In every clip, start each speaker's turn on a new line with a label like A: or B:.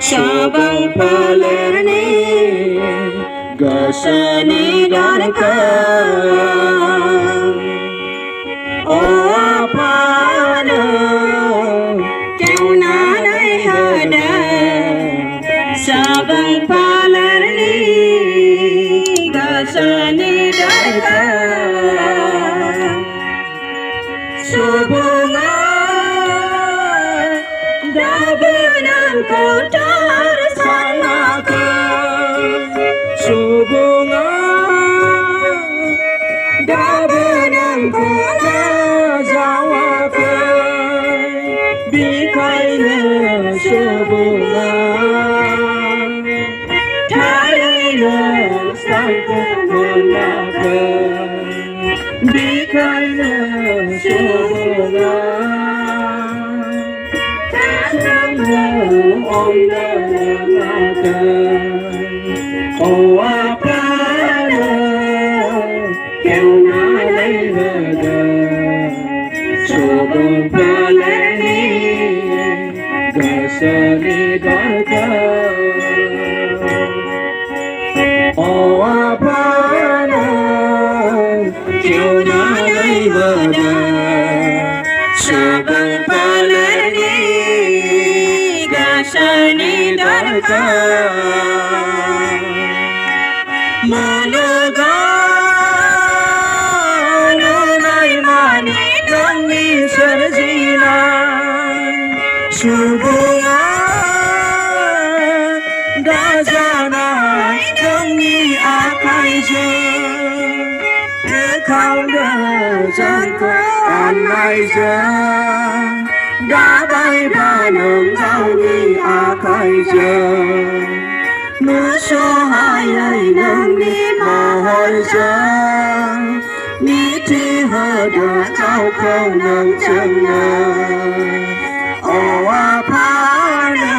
A: Sabang palerni gasani darkan O apana keu nanai hada Sabang palerni gasani darkan Subunga dabenang kotor sanakan Subunga dabenang kotor jawakan Bikaina subunga Thaina sangkut menakan Bikaina subunga Om Namakan O apana keu nanai hada Sabang palerni gasani darkan O apana keu nanai hada Sabang palerni gasani darkan Managan nunai mani nangni sarjinan Subunga dajanai nangni akaijang Rekam dajanko anaijang Dabai banang gauni akaijang Musuhayai nangni mahorjang Niti hada kau kau nang jangan O apana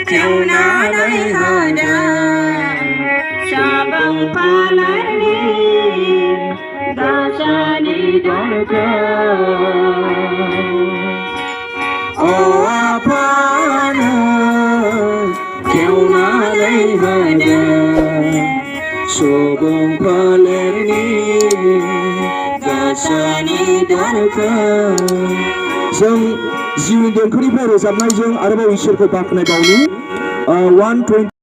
A: keu nanai hada Sabang palerni gasani darkan O apana keu nanai hada Sabang palerni gasani darkan जों जिउनि देंखोनिफ्राय रोजाबनायजों आरोबाव इसोरखौ बाख्नायबावनि 120